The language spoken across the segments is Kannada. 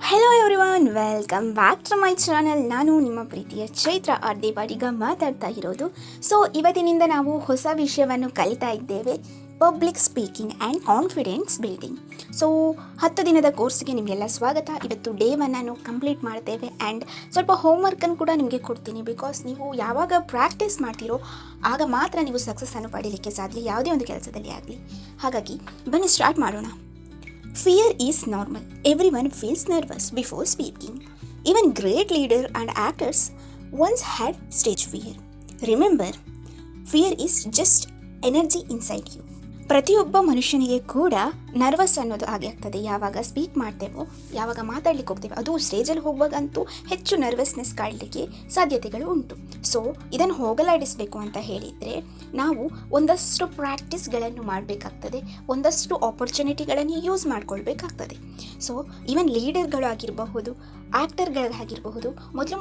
Hello everyone, welcome back to my channel. ನಾನು ನಿಮ್ಮ ಪ್ರೀತಿಯ ಚೈತ್ರ ಅರ್ದೇವಾಡಿಗ ಮಾತಾಡ್ತಾ ಇರೋದು. ಸೊ ಇವತ್ತಿನಿಂದ ನಾವು ಹೊಸ ವಿಷಯವನ್ನು ಕಲಿತಾ ಇದ್ದೇವೆ, public speaking and confidence building. So 10 ದಿನದ ಕೋರ್ಸ್ಗೆ ನಿಮಗೆಲ್ಲ ಸ್ವಾಗತ. ಇವತ್ತು ಡೇ 1 ನಾನು ಕಂಪ್ಲೀಟ್ ಮಾಡ್ತೇವೆ ಆ್ಯಂಡ್ ಸ್ವಲ್ಪ ಹೋಮ್ವರ್ಕನ್ನು ಕೂಡ ನಿಮಗೆ ಕೊಡ್ತೀನಿ. ಬಿಕಾಸ್ ನೀವು ಯಾವಾಗ ಪ್ರಾಕ್ಟೀಸ್ ಮಾಡ್ತೀರೋ ಆಗ ಮಾತ್ರ ನೀವು ಸಕ್ಸಸ್ಸನ್ನು ಪಡೀಲಿಕ್ಕೆ ಸಾಧ್ಯ, ಯಾವುದೇ ಒಂದು ಕೆಲಸದಲ್ಲಿ ಆಗಲಿ. ಹಾಗಾಗಿ ಬನ್ನಿ ಸ್ಟಾರ್ಟ್ ಮಾಡೋಣ. Fear is normal. Everyone feels nervous before speaking. Even great leaders and actors once had stage fear. Remember, fear is just energy inside you. ಪ್ರತಿಯೊಬ್ಬ ಮನುಷ್ಯನಿಗೆ ಕೂಡ ನರ್ವಸ್ ಅನ್ನೋದು ಆಗೇ ಆಗ್ತದೆ. ಯಾವಾಗ ಸ್ಪೀಕ್ ಮಾಡ್ತೇವೋ, ಯಾವಾಗ ಮಾತಾಡ್ಲಿಕ್ಕೆ ಹೋಗ್ತೇವೆ, ಅದು ಸ್ಟೇಜಲ್ಲಿ ಹೋಗುವಾಗಂತೂ ಹೆಚ್ಚು ನರ್ವಸ್ನೆಸ್ ಕಾಡಲಿಕ್ಕೆ ಸಾಧ್ಯತೆಗಳು ಉಂಟು. ಸೊ ಇದನ್ನು ಹೋಗಲಾಡಿಸಬೇಕು ಅಂತ ಹೇಳಿದರೆ ನಾವು ಒಂದಷ್ಟು ಪ್ರಾಕ್ಟೀಸ್ಗಳನ್ನು ಮಾಡಬೇಕಾಗ್ತದೆ, ಒಂದಷ್ಟು ಆಪರ್ಚುನಿಟಿಗಳನ್ನು ಯೂಸ್ ಮಾಡ್ಕೊಳ್ಬೇಕಾಗ್ತದೆ. ಸೊ ಈವನ್ ಲೀಡರ್ಗಳು ಆಗಿರಬಹುದು, ಆ್ಯಕ್ಟರ್ಗಳಾಗಿರಬಹುದು,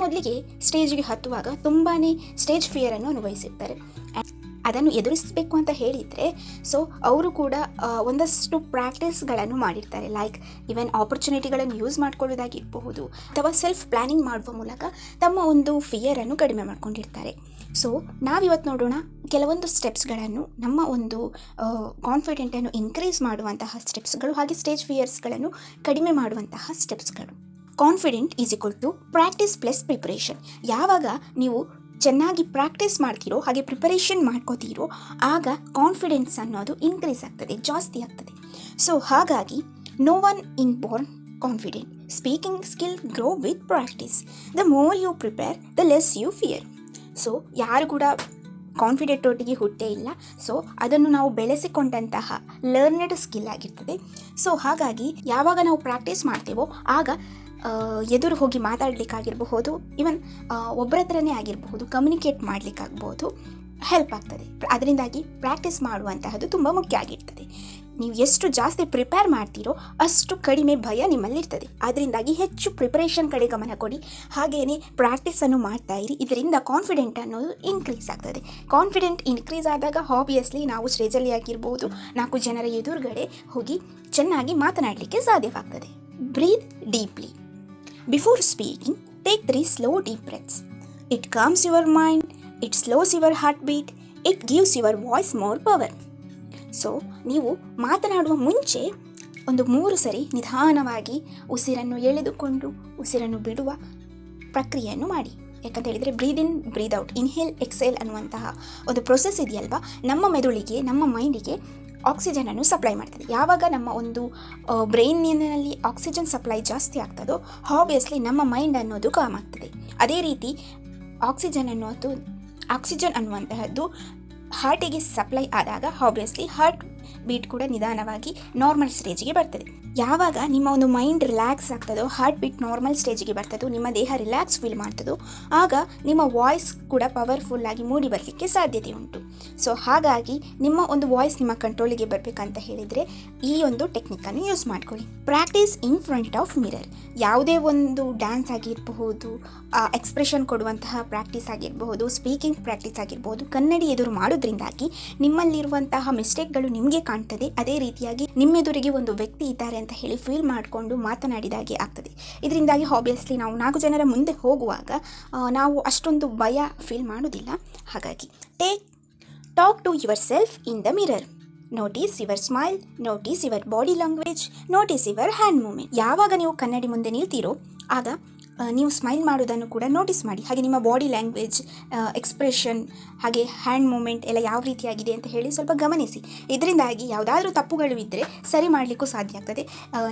ಮೊದಲಿಗೆ ಸ್ಟೇಜ್ಗೆ ಹತ್ತುವಾಗ ತುಂಬಾ ಸ್ಟೇಜ್ ಫಿಯರನ್ನು ಅನುಭವಿಸಿರ್ತಾರೆ. ಅದನ್ನು ಎದುರಿಸಬೇಕು ಅಂತ ಹೇಳಿದರೆ ಸೊ ಅವರು ಕೂಡ ಒಂದಷ್ಟು ಪ್ರಾಕ್ಟೀಸ್ಗಳನ್ನು ಮಾಡಿರ್ತಾರೆ. ಲೈಕ್ ಈವನ್ ಆಪರ್ಚುನಿಟಿಗಳನ್ನು ಯೂಸ್ ಮಾಡ್ಕೊಳ್ಳೋದಾಗಿರಬಹುದು ಅಥವಾ ಸೆಲ್ಫ್ ಪ್ಲ್ಯಾನಿಂಗ್ ಮಾಡುವ ಮೂಲಕ ತಮ್ಮ ಒಂದು ಫಿಯರನ್ನು ಕಡಿಮೆ ಮಾಡ್ಕೊಂಡಿರ್ತಾರೆ. ಸೊ ನಾವಿವತ್ತು ನೋಡೋಣ ಕೆಲವೊಂದು ಸ್ಟೆಪ್ಸ್ಗಳನ್ನು, ನಮ್ಮ ಒಂದು ಕಾನ್ಫಿಡೆಂಟನ್ನು ಇನ್ಕ್ರೀಸ್ ಮಾಡುವಂತಹ ಸ್ಟೆಪ್ಸ್ಗಳು, ಹಾಗೆ ಸ್ಟೇಜ್ ಫಿಯರ್ಸ್ಗಳನ್ನು ಕಡಿಮೆ ಮಾಡುವಂತಹ ಸ್ಟೆಪ್ಸ್ಗಳು. Confident is equal to practice plus preparation. ಯಾವಾಗ ನೀವು ಚೆನ್ನಾಗಿ ಪ್ರಾಕ್ಟೀಸ್ ಮಾಡ್ತೀರೋ, ಹಾಗೆ ಪ್ರಿಪರೇಷನ್ ಮಾಡ್ಕೋತೀರೋ, ಆಗ ಕಾನ್ಫಿಡೆನ್ಸ್ ಅನ್ನೋದು ಇನ್ಕ್ರೀಸ್ ಆಗ್ತದೆ, ಜಾಸ್ತಿ ಆಗ್ತದೆ. ಸೊ ಹಾಗಾಗಿ no one in born confident. Speaking skill grow with practice. The more you prepare the less you fear. So ಯಾರು ಕೂಡ ಕಾನ್ಫಿಡೆಂಟ್ ಒಟ್ಟಿಗೆ ಹುಟ್ಟೇ ಇಲ್ಲ. ಸೊ ಅದನ್ನು ನಾವು ಬೆಳೆಸಿಕೊಂಡಂತಹ ಲರ್ನೆಡ್ ಸ್ಕಿಲ್ ಆಗಿರ್ತದೆ. ಸೊ ಹಾಗಾಗಿ ಯಾವಾಗ ನಾವು ಪ್ರಾಕ್ಟೀಸ್ ಮಾಡ್ತೇವೋ ಆಗ ಎದುರು ಹೋಗಿ ಮಾತಾಡಲಿಕ್ಕಾಗಿರಬಹುದು, ಈವನ್ ಒಬ್ಬರ ಹತ್ರನೇ ಆಗಿರಬಹುದು, ಕಮ್ಯುನಿಕೇಟ್ ಮಾಡಲಿಕ್ಕಾಗ್ಬೋದು, ಹೆಲ್ಪ್ ಆಗ್ತದೆ. ಅದರಿಂದಾಗಿ ಪ್ರಾಕ್ಟೀಸ್ ಮಾಡುವಂತಹದ್ದು ತುಂಬ ಮುಖ್ಯ ಆಗಿರ್ತದೆ. ನೀವು ಎಷ್ಟು ಜಾಸ್ತಿ ಪ್ರಿಪೇರ್ ಮಾಡ್ತೀರೋ ಅಷ್ಟು ಕಡಿಮೆ ಭಯ ನಿಮ್ಮಲ್ಲಿರ್ತದೆ. ಅದರಿಂದಾಗಿ ಹೆಚ್ಚು ಪ್ರಿಪರೇಷನ್ ಕಡೆ ಗಮನ ಕೊಡಿ, ಹಾಗೆಯೇ ಪ್ರಾಕ್ಟೀಸನ್ನು ಮಾಡ್ತಾ ಇರಿ. ಇದರಿಂದ ಕಾನ್ಫಿಡೆಂಟ್ ಅನ್ನೋದು ಇನ್ಕ್ರೀಸ್ ಆಗ್ತದೆ. ಕಾನ್ಫಿಡೆಂಟ್ ಇನ್ಕ್ರೀಸ್ ಆದಾಗ ಆಬ್ವಿಯಸ್ಲಿ ನಾವು ಸ್ಟೇಜಲ್ಲಿ ಆಗಿರ್ಬೋದು, 4 ಜನರ ಎದುರುಗಡೆ ಹೋಗಿ ಚೆನ್ನಾಗಿ ಮಾತನಾಡಲಿಕ್ಕೆ ಸಾಧ್ಯವಾಗ್ತದೆ. Breathe deeply. Before speaking, take 3 slow deep breaths. It calms your mind, it slows your heartbeat, it gives your voice more power. So ನೀವು ಮಾತನಾಡುವ ಮುಂಚೆ ಒಂದು 3 ಸರಿ ನಿಧಾನವಾಗಿ ಉಸಿರನ್ನು ಎಳೆದುಕೊಂಡು ಉಸಿರನ್ನು ಬಿಡುವ ಪ್ರಕ್ರಿಯೆಯನ್ನು ಮಾಡಿ. ಯಾಕಂತ ಹೇಳಿದರೆ ಬ್ರೀದ್ ಇನ್ ಬ್ರೀದ್ ಔಟ್, ಇನ್ಹೇಲ್ ಎಕ್ಸೇಲ್ ಅನ್ನುವಂತಹ ಒಂದು ಪ್ರೊಸೆಸ್ ಇದೆಯಲ್ವಾ, ನಮ್ಮ ಮೆದುಳಿಗೆ, ನಮ್ಮ ಮೈಂಡಿಗೆ ಆಕ್ಸಿಜನನ್ನು ಸಪ್ಲೈ ಮಾಡ್ತದೆ. ಯಾವಾಗ ನಮ್ಮ ಒಂದು ಬ್ರೈನಿನಲ್ಲಿ ಆಕ್ಸಿಜನ್ ಸಪ್ಲೈ ಜಾಸ್ತಿ ಆಗ್ತದೋ ಆಬ್ವಿಯಸ್ಲಿ ನಮ್ಮ ಮೈಂಡ್ ಅನ್ನೋದು ಕಾಮ್ ಆಗ್ತದೆ. ಅದೇ ರೀತಿ ಆಕ್ಸಿಜನ್ ಅನ್ನುವಂತಹದ್ದು ಹಾರ್ಟಿಗೆ ಸಪ್ಲೈ ಆದಾಗ ಆಬ್ವಿಯಸ್ಲಿ ಹಾರ್ಟ್ ಬೀಟ್ ಕೂಡ ನಿಧಾನವಾಗಿ ನಾರ್ಮಲ್ ಸ್ಟೇಜಿಗೆ ಬರ್ತದೆ. ಯಾವಾಗ ನಿಮ್ಮ ಒಂದು ಮೈಂಡ್ ರಿಲ್ಯಾಕ್ಸ್ ಆಗ್ತದೋ, ಹಾರ್ಟ್ ಬೀಟ್ ನಾರ್ಮಲ್ ಸ್ಟೇಜಿಗೆ ಬರ್ತದೋ, ನಿಮ್ಮ ದೇಹ ರಿಲ್ಯಾಕ್ಸ್ ಫೀಲ್ ಮಾಡ್ತದೋ, ಆಗ ನಿಮ್ಮ ವಾಯ್ಸ್ ಕೂಡ ಪವರ್ಫುಲ್ಲಾಗಿ ಮೂಡಿ ಬರಲಿಕ್ಕೆ ಸಾಧ್ಯತೆ ಉಂಟು. ಸೊ ಹಾಗಾಗಿ ನಿಮ್ಮ ಒಂದು ವಾಯ್ಸ್ ನಿಮ್ಮ ಕಂಟ್ರೋಲಿಗೆ ಬರಬೇಕಂತ ಹೇಳಿದರೆ ಈ ಒಂದು ಟೆಕ್ನಿಕನ್ನು ಯೂಸ್ ಮಾಡ್ಕೊಳ್ಳಿ. Practice in front of mirror. ಯಾವುದೇ ಒಂದು ಡ್ಯಾನ್ಸ್ ಆಗಿರಬಹುದು, ಎಕ್ಸ್ಪ್ರೆಷನ್ ಕೊಡುವಂತಹ ಪ್ರಾಕ್ಟೀಸ್ ಆಗಿರಬಹುದು, ಸ್ಪೀಕಿಂಗ್ ಪ್ರಾಕ್ಟೀಸ್ ಆಗಿರಬಹುದು, ಕನ್ನಡಿ ಎದುರು ಮಾಡೋದ್ರಿಂದಾಗಿ ನಿಮ್ಮಲ್ಲಿರುವಂತಹ ಮಿಸ್ಟೇಕ್ಗಳು ನಿಮಗೆ ಕಾಣ್ತದೆ. ಅದೇ ರೀತಿಯಾಗಿ ನಿಮ್ಮೆದುರಿಗೆ ಒಂದು ವ್ಯಕ್ತಿ ಇದ್ದಾರೆ ಅಂತ ಹೇಳಿ ಫೀಲ್ ಮಾಡಿಕೊಂಡು ಮಾತನಾಡಿದಾಗೆ ಆಗ್ತದೆ. ಇದರಿಂದಾಗಿ ಆಬ್ವಿಯಸ್ಲಿ ನಾವು 4 ಜನರ ಮುಂದೆ ಹೋಗುವಾಗ ನಾವು ಅಷ್ಟೊಂದು ಭಯ ಫೀಲ್ ಮಾಡೋದಿಲ್ಲ. ಹಾಗಾಗಿ talk to yourself in the mirror. Notice your smile, notice your body language, notice your hand movement. ಯಾವಾಗ ನೀವು ಕನ್ನಡಿ ಮುಂದೆ ನಿಲ್ತೀರೋ ಆಗ ನೀವು ಸ್ಮೈಲ್ ಮಾಡೋದನ್ನು ಕೂಡ ನೋಟಿಸ್ ಮಾಡಿ. ಹಾಗೆ ನಿಮ್ಮ ಬಾಡಿ ಲ್ಯಾಂಗ್ವೇಜ್, ಎಕ್ಸ್ಪ್ರೆಷನ್, ಹಾಗೆ ಹ್ಯಾಂಡ್ ಮೂಮೆಂಟ್ ಎಲ್ಲ ಯಾವ ರೀತಿಯಾಗಿದೆ ಅಂತ ಹೇಳಿ ಸ್ವಲ್ಪ ಗಮನಿಸಿ. ಇದರಿಂದಾಗಿ ಯಾವುದಾದ್ರೂ ತಪ್ಪುಗಳು ಇದ್ದರೆ ಸರಿ ಮಾಡಲಿಕ್ಕೂ ಸಾಧ್ಯ ಆಗ್ತದೆ.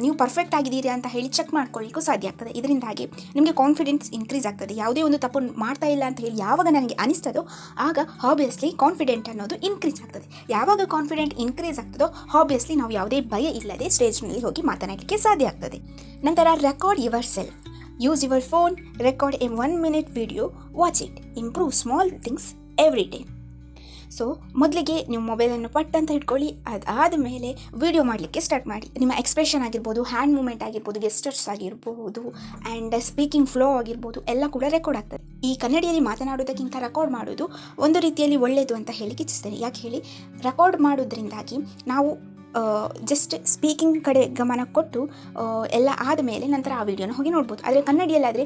ನೀವು ಪರ್ಫೆಕ್ಟ್ ಆಗಿದ್ದೀರಿ ಅಂತ ಹೇಳಿ ಚೆಕ್ ಮಾಡ್ಕೊಳ್ಳಿಕ್ಕೂ ಸಾಧ್ಯ ಆಗ್ತದೆ. ಇದರಿಂದಾಗಿ ನಿಮಗೆ ಕಾನ್ಫಿಡೆನ್ಸ್ ಇನ್ಕ್ರೀಸ್ ಆಗ್ತದೆ. ಯಾವುದೇ ಒಂದು ತಪ್ಪು ಮಾಡ್ತಾ ಇಲ್ಲ ಅಂತ ಹೇಳಿ ಯಾವಾಗ ನನಗೆ ಅನಿಸ್ತದೋ ಆಗ ಆಬ್ವಿಯಸ್ಲಿ ಕಾನ್ಫಿಡೆಂಟ್ ಅನ್ನೋದು ಇನ್ಕ್ರೀಸ್ ಆಗ್ತದೆ. ಯಾವಾಗ ಕಾನ್ಫಿಡೆಂಟ್ ಇನ್ಕ್ರೀಸ್ ಆಗ್ತದೋ ಆಬ್ವಿಯಸ್ಲಿ ನಾವು ಯಾವುದೇ ಭಯ ಇಲ್ಲದೆ ಸ್ಟೇಜ್ನಲ್ಲಿ ಹೋಗಿ ಮಾತನಾಡಲಿಕ್ಕೆ ಸಾಧ್ಯ ಆಗ್ತದೆ. ನಂತರ record your self. Use your phone, record a 1-minute video, watch it, improve small things every day. So ಮೊದಲಿಗೆ ನೀವು ಮೊಬೈಲನ್ನು ಪಟ್ ಅಂತ ಇಟ್ಕೊಳ್ಳಿ, ಅದಾದ ಮೇಲೆ ವಿಡಿಯೋ ಮಾಡಲಿಕ್ಕೆ ಸ್ಟಾರ್ಟ್ ಮಾಡಿ. ನಿಮ್ಮ ಎಕ್ಸ್ಪ್ರೆಷನ್ ಆಗಿರ್ಬೋದು, ಹ್ಯಾಂಡ್ ಮೂಮೆಂಟ್ ಆಗಿರ್ಬೋದು, ಗೆಸ್ಟರ್ಸ್ ಆಗಿರ್ಬೋದು, ಆ್ಯಂಡ್ ಸ್ಪೀಕಿಂಗ್ ಫ್ಲೋ ಆಗಿರ್ಬೋದು, ಎಲ್ಲ ಕೂಡ ರೆಕಾರ್ಡ್ ಆಗ್ತದೆ. ಈ ಕನ್ನಡಿಯಲ್ಲಿ ಮಾತನಾಡೋದಕ್ಕಿಂತ ರೆಕಾರ್ಡ್ ಮಾಡೋದು ಒಂದು ರೀತಿಯಲ್ಲಿ ಒಳ್ಳೆಯದು ಅಂತ ಹೇಳಿ ಇಚ್ಛಿಸ್ತೇನೆ. ಯಾಕೆ ಹೇಳಿ, ರೆಕಾರ್ಡ್ ಮಾಡೋದ್ರಿಂದಾಗಿ ನಾವು ಜಸ್ಟ್ ಸ್ಪೀಕಿಂಗ್ ಕಡೆ ಗಮನ ಕೊಟ್ಟು ಎಲ್ಲ ಆದಮೇಲೆ ನಂತರ ಆ ವಿಡಿಯೋನ ಹೋಗಿ ನೋಡ್ಬೋದು. ಆದರೆ ಕನ್ನಡಿಯಲ್ಲಾದರೆ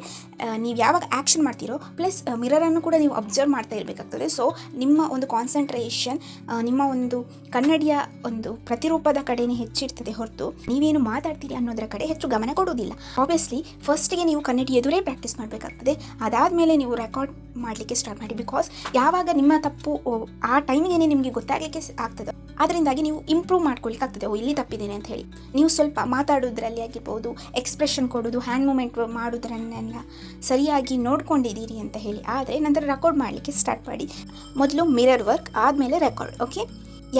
ನೀವು ಯಾವಾಗ ಆ್ಯಕ್ಷನ್ ಮಾಡ್ತೀರೋ ಪ್ಲಸ್ ಮಿರರನ್ನು ಕೂಡ ನೀವು ಅಬ್ಸರ್ವ್ ಮಾಡ್ತಾ ಇರಬೇಕಾಗ್ತದೆ. ಸೊ ನಿಮ್ಮ ಒಂದು ಕಾನ್ಸಂಟ್ರೇಷನ್ ನಿಮ್ಮ ಒಂದು ಕನ್ನಡಿಯ ಒಂದು ಪ್ರತಿರೂಪದ ಕಡೆನೇ ಹೆಚ್ಚಿರ್ತದೆ ಹೊರತು ನೀವೇನು ಮಾತಾಡ್ತೀರಿ ಅನ್ನೋದರ ಕಡೆ ಹೆಚ್ಚು ಗಮನ ಕೊಡೋದಿಲ್ಲ. ಆಬ್ವಿಯಸ್ಲಿ ಫಸ್ಟಿಗೆ ನೀವು ಕನ್ನಡಿ ಎದುರೇ ಪ್ರಾಕ್ಟೀಸ್ ಮಾಡಬೇಕಾಗ್ತದೆ. ಅದಾದಮೇಲೆ ನೀವು ರೆಕಾರ್ಡ್ ಮಾಡಲಿಕ್ಕೆ ಸ್ಟಾರ್ಟ್ ಮಾಡಿ. ಬಿಕಾಸ್ ಯಾವಾಗ ನಿಮ್ಮ ತಪ್ಪು ಆ ಟೈಮಿಗೆ ನಿಮಗೆ ಗೊತ್ತಾಗಲಿಕ್ಕೆ ಆಗ್ತದೆ, ಅದರಿಂದಾಗಿ ನೀವು ಇಂಪ್ರೂವ್ ಮಾಡ್ಕೊಳ್ಳಿಕ್ಕೆ ಆಗ್ತದೆ. ಇಲ್ಲಿ ತಪ್ಪಿದ್ದೇನೆ ಅಂತ ಹೇಳಿ ನೀವು ಸ್ವಲ್ಪ ಮಾತಾಡೋದ್ರಲ್ಲಿ ಆಗಿರ್ಬೋದು, ಎಕ್ಸ್ಪ್ರೆಷನ್ ಕೊಡೋದು, ಹ್ಯಾಂಡ್ ಮೂಮೆಂಟ್ ಮಾಡೋದ್ರನ್ನೆಲ್ಲ ಸರಿಯಾಗಿ ನೋಡ್ಕೊಂಡಿದ್ದೀರಿ ಅಂತ ಹೇಳಿ. ಆದರೆ ನಂತರ ರೆಕಾರ್ಡ್ ಮಾಡಲಿಕ್ಕೆ ಸ್ಟಾರ್ಟ್ ಮಾಡಿ. ಮೊದಲು ಮಿರರ್ ವರ್ಕ್, ಆದಮೇಲೆ ರೆಕಾರ್ಡ್. ಓಕೆ,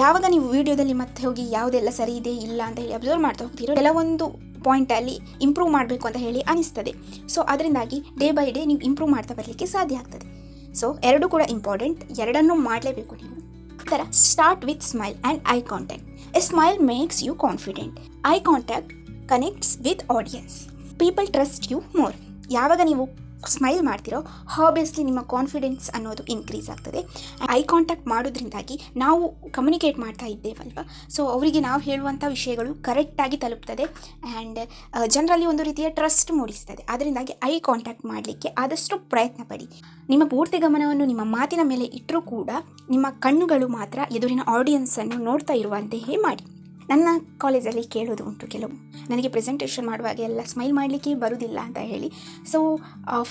ಯಾವಾಗ ನೀವು ವಿಡಿಯೋದಲ್ಲಿ ಮತ್ತೆ ಹೋಗಿ ಯಾವುದೆಲ್ಲ ಸರಿ ಇದೆ ಇಲ್ಲ ಅಂತ ಹೇಳಿ ಅಬ್ಸರ್ವ್ ಮಾಡ್ತಾ ಹೋಗ್ತೀರೋ ಕೆಲವೊಂದು ಪಾಯಿಂಟಲ್ಲಿ ಇಂಪ್ರೂವ್ ಮಾಡಬೇಕು ಅಂತ ಹೇಳಿ ಅನಿಸ್ತದೆ. ಸೊ ಅದರಿಂದಾಗಿ ಡೇ ಬೈ ಡೇ ನೀವು ಇಂಪ್ರೂವ್ ಮಾಡ್ತಾ ಬರಲಿಕ್ಕೆ ಸಾಧ್ಯ ಆಗ್ತದೆ. ಸೊ ಎರಡು ಕೂಡ ಇಂಪಾರ್ಟೆಂಟ್, ಎರಡನ್ನೂ ಮಾಡಲೇಬೇಕು ನೀವು. ಥರ start with smile and eye contact. A smile makes you confident. Eye contact connects with audience. People trust you more. ಯಾವಾಗ ನೀವು ಸ್ಮೈಲ್ ಮಾಡ್ತಿರೋ ಆಬ್ವಿಯಸ್ಲಿ ನಿಮ್ಮ ಕಾನ್ಫಿಡೆನ್ಸ್ ಅನ್ನೋದು ಇನ್ಕ್ರೀಸ್ ಆಗ್ತದೆ. ಐ ಕಾಂಟ್ಯಾಕ್ಟ್ ಮಾಡೋದ್ರಿಂದಾಗಿ ನಾವು ಕಮ್ಯುನಿಕೇಟ್ ಮಾಡ್ತಾ ಇದ್ದೇವಲ್ವ, ಸೊ ಅವರಿಗೆ ನಾವು ಹೇಳುವಂಥ ವಿಷಯಗಳು ಕರೆಕ್ಟಾಗಿ ತಲುಪ್ತದೆ ಆ್ಯಂಡ್ ಜನರಲ್ಲಿ ಒಂದು ರೀತಿಯ ಟ್ರಸ್ಟ್ ಮೂಡಿಸ್ತದೆ. ಅದರಿಂದಾಗಿ ಐ ಕಾಂಟ್ಯಾಕ್ಟ್ ಮಾಡಲಿಕ್ಕೆ ಆದಷ್ಟು ಪ್ರಯತ್ನ ಪಡಿ. ನಿಮ್ಮ ಪೂರ್ತಿ ಗಮನವನ್ನು ನಿಮ್ಮ ಮಾತಿನ ಮೇಲೆ ಇಟ್ಟರೂ ಕೂಡ ನಿಮ್ಮ ಕಣ್ಣುಗಳು ಮಾತ್ರ ಎದುರಿನ ಆಡಿಯನ್ಸನ್ನು ನೋಡ್ತಾ ಇರುವಂತೆಯೇ ಮಾಡಿ. ನನ್ನ ಕಾಲೇಜಲ್ಲಿ ಕೇಳೋದು ಉಂಟು ಕೆಲವು, ನನಗೆ ಪ್ರೆಸೆಂಟೇಷನ್ ಮಾಡುವಾಗ ಎಲ್ಲ ಸ್ಮೈಲ್ ಮಾಡಲಿಕ್ಕೆ ಬರೋದಿಲ್ಲ ಅಂತ ಹೇಳಿ. ಸೊ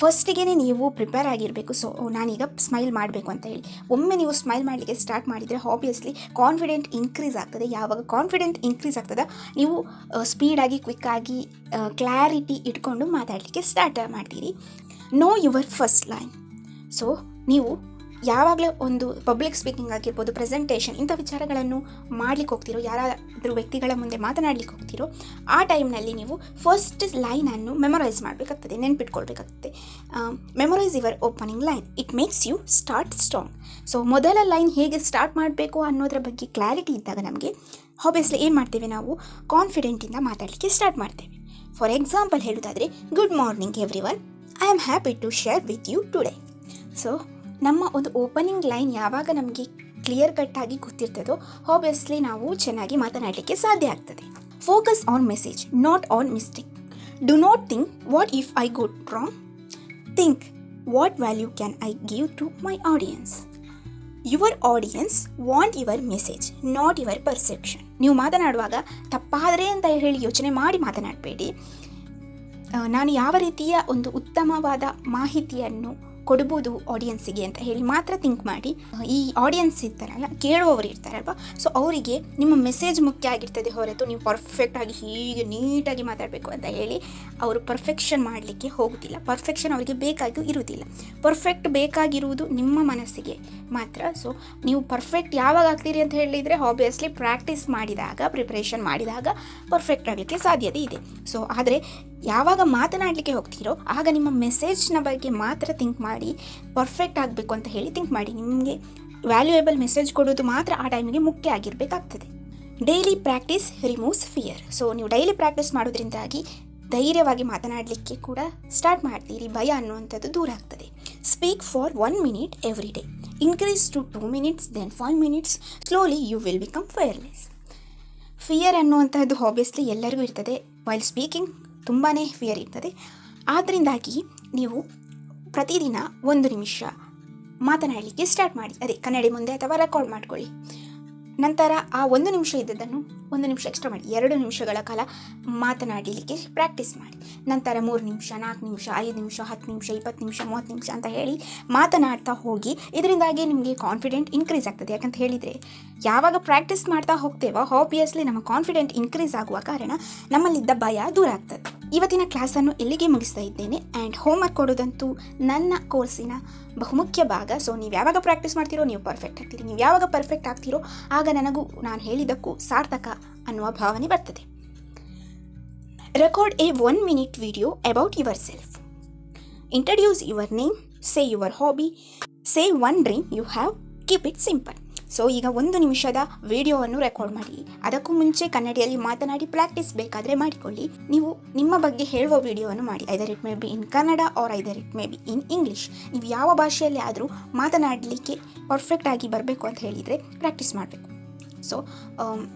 ಫಸ್ಟಿಗೆ ನೀವು ಪ್ರಿಪೇರ್ ಆಗಿರಬೇಕು. ಸೊ ನಾನೀಗ ಸ್ಮೈಲ್ ಮಾಡಬೇಕು ಅಂತ ಹೇಳಿ ಒಮ್ಮೆ ನೀವು ಸ್ಮೈಲ್ ಮಾಡಲಿಕ್ಕೆ ಸ್ಟಾರ್ಟ್ ಮಾಡಿದರೆ ಆಬ್ವಿಯಸ್ಲಿ ಕಾನ್ಫಿಡೆಂಟ್ ಇನ್ಕ್ರೀಸ್ ಆಗ್ತದೆ. ಯಾವಾಗ ಕಾನ್ಫಿಡೆಂಟ್ ಇನ್ಕ್ರೀಸ್ ಆಗ್ತದೆ ನೀವು ಸ್ಪೀಡಾಗಿ ಕ್ವಿಕ್ಕಾಗಿ ಕ್ಲಾರಿಟಿ ಇಟ್ಕೊಂಡು ಮಾತಾಡಲಿಕ್ಕೆ ಸ್ಟಾರ್ಟ್ ಮಾಡ್ತೀರಿ. Know your first line. So ನೀವು ಯಾವಾಗಲೇ ಒಂದು ಪಬ್ಲಿಕ್ ಸ್ಪೀಕಿಂಗ್ ಆಗಿರ್ಬೋದು, ಪ್ರೆಸೆಂಟೇಷನ್, ಇಂಥ ವಿಚಾರಗಳನ್ನು ಮಾಡಲಿಕ್ಕೆ ಹೋಗ್ತಿರೋ, ಯಾರಾದರೂ ವ್ಯಕ್ತಿಗಳ ಮುಂದೆ ಮಾತನಾಡಲಿಕ್ಕೆ ಹೋಗ್ತಿರೋ ಆ ಟೈಮ್ನಲ್ಲಿ ನೀವು ಫಸ್ಟ್ ಲೈನನ್ನು ಮೆಮೊರೈಸ್ ಮಾಡಬೇಕಾಗ್ತದೆ, ನೆನ್ಪಿಟ್ಕೊಳ್ಬೇಕಾಗ್ತದೆ. Memorise your opening line, it makes you start strong. So ಮೊದಲ ಲೈನ್ ಹೇಗೆ ಸ್ಟಾರ್ಟ್ ಮಾಡಬೇಕು ಅನ್ನೋದ್ರ ಬಗ್ಗೆ ಕ್ಲಾರಿಟಿ ಇದ್ದಾಗ ನಮಗೆ ಆಬ್ವಿಯಸ್ಲಿ ಏನು ಮಾಡ್ತೇವೆ, ನಾವು ಕಾನ್ಫಿಡೆಂಟಿಂದ ಮಾತಾಡಲಿಕ್ಕೆ ಸ್ಟಾರ್ಟ್ ಮಾಡ್ತೇವೆ. ಫಾರ್ ಎಕ್ಸಾಂಪಲ್ ಹೇಳೋದಾದರೆ, good morning everyone, I am happy to share with you today. So ನಮ್ಮ ಒಂದು ಓಪನಿಂಗ್ ಲೈನ್ ಯಾವಾಗ ನಮಗೆ ಕ್ಲಿಯರ್ ಕಟ್ಟಾಗಿ ಗೊತ್ತಿರ್ತದೋ ಆಬ್ವಿಯಸ್ಲಿ ನಾವು ಚೆನ್ನಾಗಿ ಮಾತನಾಡಲಿಕ್ಕೆ ಸಾಧ್ಯ ಆಗ್ತದೆ. Focus on message, not on mistake. Do not think what if I go wrong, think what value can I give to my audience. Your audience want your message, not your perception. ನೀವು ಮಾತನಾಡುವಾಗ ತಪ್ಪಾದರೆ ಅಂತ ಹೇಳಿ ಯೋಚನೆ ಮಾಡಿ ಮಾತನಾಡಬೇಡಿ. ನಾನು ಯಾವ ರೀತಿಯ ಒಂದು ಉತ್ತಮವಾದ ಮಾಹಿತಿಯನ್ನು ಕೊಡ್ಬೋದು ಆಡಿಯನ್ಸಿಗೆ ಅಂತ ಹೇಳಿ ಮಾತ್ರ ಥಿಂಕ್ ಮಾಡಿ. ಈ ಆಡಿಯನ್ಸ್ ಇರ್ತಾರಲ್ಲ, ಕೇಳುವವರು ಇರ್ತಾರಲ್ವ, ಸೊ ಅವರಿಗೆ ನಿಮ್ಮ ಮೆಸೇಜ್ ಮುಖ್ಯ ಆಗಿರ್ತದೆ ಹೊರತು ನೀವು ಪರ್ಫೆಕ್ಟಾಗಿ ಹೀಗೆ ನೀಟಾಗಿ ಮಾತಾಡಬೇಕು ಅಂತ ಹೇಳಿ ಅವರು ಪರ್ಫೆಕ್ಷನ್ ಮಾಡಲಿಕ್ಕೆ ಹೋಗೋದಿಲ್ಲ. ಪರ್ಫೆಕ್ಷನ್ ಅವರಿಗೆ ಬೇಕಾಗೂ ಇರುವುದಿಲ್ಲ. ಪರ್ಫೆಕ್ಟ್ ಬೇಕಾಗಿರುವುದು ನಿಮ್ಮ ಮನಸ್ಸಿಗೆ ಮಾತ್ರ. ಸೊ ನೀವು ಪರ್ಫೆಕ್ಟ್ ಯಾವಾಗ ಆಗ್ತೀರಿ ಅಂತ ಹೇಳಿದರೆ ಆಬ್ವಿಯಸ್ಲಿ ಪ್ರಾಕ್ಟೀಸ್ ಮಾಡಿದಾಗ, ಪ್ರಿಪ್ರೇಷನ್ ಮಾಡಿದಾಗ ಪರ್ಫೆಕ್ಟ್ ಆಗಲಿಕ್ಕೆ ಸಾಧ್ಯತೆ ಇದೆ. ಸೊ ಆದರೆ ಯಾವಾಗ ಮಾತನಾಡಲಿಕ್ಕೆ ಹೋಗ್ತೀರೋ ಆಗ ನಿಮ್ಮ ಮೆಸೇಜ್ನ ಬಗ್ಗೆ ಮಾತ್ರ ಥಿಂಕ್ ಮಾಡಿ, ಪರ್ಫೆಕ್ಟ್ ಆಗಬೇಕು ಅಂತ ಹೇಳಿ ಥಿಂಕ್ ಮಾಡಿ. ನಿಮಗೆ ವ್ಯಾಲ್ಯೂಯೇಬಲ್ ಮೆಸೇಜ್ ಕೊಡೋದು ಮಾತ್ರ ಆ ಟೈಮಿಗೆ ಮುಖ್ಯ ಆಗಿರಬೇಕಾಗ್ತದೆ. Daily practice removes fear. So ನೀವು ಡೈಲಿ ಪ್ರಾಕ್ಟೀಸ್ ಮಾಡೋದ್ರಿಂದಾಗಿ ಧೈರ್ಯವಾಗಿ ಮಾತನಾಡಲಿಕ್ಕೆ ಕೂಡ ಸ್ಟಾರ್ಟ್ ಮಾಡ್ತೀರಿ, ಭಯ ಅನ್ನುವಂಥದ್ದು ದೂರ ಆಗ್ತದೆ. Speak for 1 minute every day, increase to 2 minutes, then 5 minutes, slowly you will become fearless. Fear ಅನ್ನುವಂಥದ್ದು ಆಬ್ವಿಯಸ್ಲಿ ಎಲ್ಲರಿಗೂ ಇರ್ತದೆ. ವೈಲ್ ಸ್ಪೀಕಿಂಗ್ ತುಂಬಾ ಫಿಯರ್ ಇರ್ತದೆ. ಆದ್ದರಿಂದಾಗಿ ನೀವು ಪ್ರತಿದಿನ 1 ನಿಮಿಷ ಮಾತನಾಡಲಿಕ್ಕೆ ಸ್ಟಾರ್ಟ್ ಮಾಡಿ. ಅದೇ ಕನ್ನಡಿ ಮುಂದೆ ಅಥವಾ ರೆಕಾರ್ಡ್ ಮಾಡ್ಕೊಳ್ಳಿ. ನಂತರ ಆ 1 ನಿಮಿಷ ಇದ್ದದ್ದನ್ನು 1 ನಿಮಿಷ ಎಕ್ಸ್ಟ್ರಾ ಮಾಡಿ 2 ನಿಮಿಷಗಳ ಕಾಲ ಮಾತನಾಡಲಿಕ್ಕೆ ಪ್ರಾಕ್ಟೀಸ್ ಮಾಡಿ. ನಂತರ 3 ನಿಮಿಷ, 4 ನಿಮಿಷ, 5 ನಿಮಿಷ, 10 ನಿಮಿಷ, 20 ನಿಮಿಷ, 30 ನಿಮಿಷ ಅಂತ ಹೇಳಿ ಮಾತನಾಡ್ತಾ ಹೋಗಿ. ಇದರಿಂದಾಗಿ ನಿಮಗೆ ಕಾನ್ಫಿಡೆಂಟ್ ಇನ್ಕ್ರೀಸ್ ಆಗ್ತದೆ. ಯಾಕಂತ ಹೇಳಿದರೆ ಯಾವಾಗ ಪ್ರಾಕ್ಟೀಸ್ ಮಾಡ್ತಾ ಹೋಗ್ತೇವೋ ಆಬ್ವಿಯಸ್ಲಿ ನಮ್ಮ ಕಾನ್ಫಿಡೆಂಟ್ ಇನ್ಕ್ರೀಸ್ ಆಗುವ ಕಾರಣ ನಮ್ಮಲ್ಲಿದ್ದ ಭಯ ದೂರ ಆಗ್ತದೆ. ಇವತ್ತಿನ ಕ್ಲಾಸನ್ನು ಇಲ್ಲಿಗೆ ಮುಗಿಸ್ತಾ ಇದ್ದೇನೆ. ಆ್ಯಂಡ್ ಹೋಮ್ವರ್ಕ್ ಕೊಡೋದಂತೂ ನನ್ನ ಕೋರ್ಸಿನ ಬಹುಮುಖ್ಯ ಭಾಗ. ಸೊ ನೀವು ಯಾವಾಗ ಪ್ರಾಕ್ಟೀಸ್ ಮಾಡ್ತೀರೋ ನೀವು ಪರ್ಫೆಕ್ಟ್ ಆಗ್ತೀರಿ. ನೀವು ಯಾವಾಗ ಪರ್ಫೆಕ್ಟ್ ಆಗ್ತೀರೋ ಆಗ ನನಗೂ ನಾನು ಹೇಳಿದ್ದಕ್ಕೂ ಸಾರ್ಥಕ ಅನ್ನುವ ಭಾವನೆ ಬರ್ತದೆ. Record a 1 minute video about yourself. Introduce your name, say your hobby, say 1 dream you have, keep it simple. So ಈಗ 1 ನಿಮಿಷದ ವಿಡಿಯೋವನ್ನು ರೆಕಾರ್ಡ್ ಮಾಡಿ. ಅದಕ್ಕೂ ಮುಂಚೆ ಕನ್ನಡಿಯಲ್ಲಿ ಮಾತನಾಡಿ ಪ್ರಾಕ್ಟೀಸ್ ಬೇಕಾದರೆ ಮಾಡಿಕೊಳ್ಳಿ. ನೀವು ನಿಮ್ಮ ಬಗ್ಗೆ ಹೇಳುವ ವಿಡಿಯೋವನ್ನು ಮಾಡಿ. Either it may be in Kannada or either it may be in English. ನೀವು ಯಾವ ಭಾಷೆಯಲ್ಲಿ ಆದರೂ ಮಾತನಾಡಲಿಕ್ಕೆ ಪರ್ಫೆಕ್ಟ್ ಆಗಿ ಬರಬೇಕು ಅಂತ ಹೇಳಿದರೆ ಪ್ರಾಕ್ಟೀಸ್ ಮಾಡಬೇಕು. ಸೊ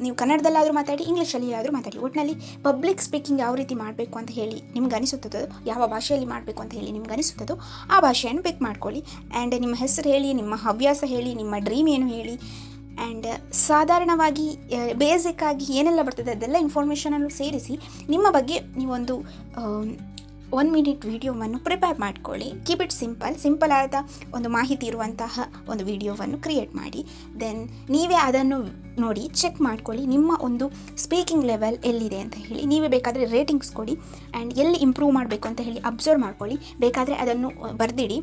ನೀವು ಕನ್ನಡದಲ್ಲಾದರೂ ಮಾತಾಡಿ, ಇಂಗ್ಲೀಷಲ್ಲಿ ಆದರೂ ಮಾತಾಡಿ, ಒಟ್ಟಿನಲ್ಲಿ ಪಬ್ಲಿಕ್ ಸ್ಪೀಕಿಂಗ್ ಯಾವ ರೀತಿ ಮಾಡಬೇಕು ಅಂತ ಹೇಳಿ ನಿಮ್ಗೆ ಅನಿಸುತ್ತದೋ, ಯಾವ ಭಾಷೆಯಲ್ಲಿ ಮಾಡಬೇಕು ಅಂತ ಹೇಳಿ ನಿಮ್ಗೆ ಅನಿಸುತ್ತದೋ ಆ ಭಾಷೆಯನ್ನು ಪಿಕ್ ಮಾಡ್ಕೊಳ್ಳಿ. ಆ್ಯಂಡ್ ನಿಮ್ಮ ಹೆಸರು ಹೇಳಿ, ನಿಮ್ಮ ಹವ್ಯಾಸ ಹೇಳಿ, ನಿಮ್ಮ ಡ್ರೀಮ್ ಏನು ಹೇಳಿ. ಆ್ಯಂಡ್ ಸಾಧಾರಣವಾಗಿ ಬೇಸಿಕ್ಕಾಗಿ ಏನೆಲ್ಲ ಬರ್ತದೆ ಅದೆಲ್ಲ ಇನ್ಫಾರ್ಮೇಷನನ್ನು ಸೇರಿಸಿ ನಿಮ್ಮ ಬಗ್ಗೆ ನೀವೊಂದು 1 ಮಿನಿಟ್ ವಿಡಿಯೋವನ್ನು ಪ್ರಿಪೇರ್ ಮಾಡ್ಕೊಳ್ಳಿ. ಕೀಪ್ ಇಟ್ ಸಿಂಪಲ್ ಆದ ಒಂದು ಮಾಹಿತಿ ಇರುವಂತಹ ಒಂದು ವಿಡಿಯೋವನ್ನು ಕ್ರಿಯೇಟ್ ಮಾಡಿ. ದೆನ್ ನೀವೇ ಅದನ್ನು ನೋಡಿ ಚೆಕ್ ಮಾಡ್ಕೊಳ್ಳಿ, ನಿಮ್ಮ ಒಂದು ಸ್ಪೀಕಿಂಗ್ ಲೆವೆಲ್ ಎಲ್ಲಿದೆ ಅಂತ ಹೇಳಿ. ನೀವೇ ಬೇಕಾದರೆ ರೇಟಿಂಗ್ಸ್ ಕೊಡಿ ಆ್ಯಂಡ್ ಎಲ್ಲಿ ಇಂಪ್ರೂವ್ ಮಾಡಬೇಕು ಅಂತ ಹೇಳಿ ಅಬ್ಸರ್ವ್ ಮಾಡ್ಕೊಳ್ಳಿ. ಬೇಕಾದರೆ ಅದನ್ನು ಬರೆದಿಡಿ.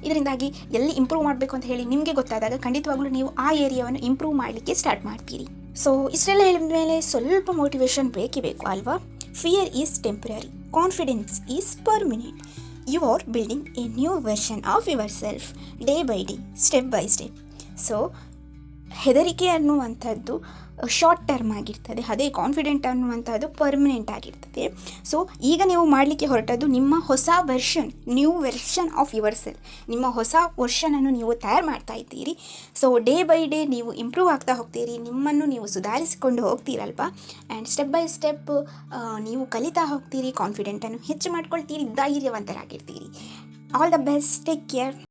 ಇದರಿಂದಾಗಿ ಎಲ್ಲಿ ಇಂಪ್ರೂವ್ ಮಾಡಬೇಕು ಅಂತ ಹೇಳಿ ನಿಮಗೆ ಗೊತ್ತಾದಾಗ ಖಂಡಿತವಾಗ್ಲೂ ನೀವು ಆ ಏರಿಯಾವನ್ನು ಇಂಪ್ರೂವ್ ಮಾಡಲಿಕ್ಕೆ ಸ್ಟಾರ್ಟ್ ಮಾಡ್ತೀರಿ. ಸೊ ಇಷ್ಟೆಲ್ಲ ಹೇಳಿದ ಮೇಲೆ ಸ್ವಲ್ಪ ಮೋಟಿವೇಶನ್ ಬೇಕೇ ಬೇಕು ಅಲ್ವಾ? Fear is temporary, confidence is permanent. You are building a new version of yourself day by day, step by step. So ಹೆದರಿಕೆ ಅನ್ನುವಂಥದ್ದು ಶಾರ್ಟ್ ಟರ್ಮ್ ಆಗಿರ್ತದೆ, ಅದೇ ಕಾನ್ಫಿಡೆಂಟ್ ಅನ್ನುವಂಥದ್ದು ಪರ್ಮನೆಂಟ್ ಆಗಿರ್ತದೆ. ಸೊ ಈಗ ನೀವು ಮಾಡಲಿಕ್ಕೆ ಹೊರಟದ್ದು ನಿಮ್ಮ ಹೊಸ new version of yourself, ನಿಮ್ಮ ಹೊಸ ವರ್ಷನನ್ನು ನೀವು ತಯಾರು ಮಾಡ್ತಾ ಇದ್ದೀರಿ. ಸೊ ಡೇ ಬೈ ಡೇ ನೀವು ಇಂಪ್ರೂವ್ ಆಗ್ತಾ ಹೋಗ್ತೀರಿ, ನಿಮ್ಮನ್ನು ನೀವು ಸುಧಾರಿಸಿಕೊಂಡು ಹೋಗ್ತೀರಲ್ವಾ. ಆ್ಯಂಡ್ ಸ್ಟೆಪ್ ಬೈ ಸ್ಟೆಪ್ ನೀವು ಕಲಿತಾ ಹೋಗ್ತೀರಿ, ಕಾನ್ಫಿಡೆಂಟನ್ನು ಹೆಚ್ಚು ಮಾಡ್ಕೊಳ್ತೀರಿ, ಧೈರ್ಯವಂತರಾಗಿರ್ತೀರಿ. All the best, take care.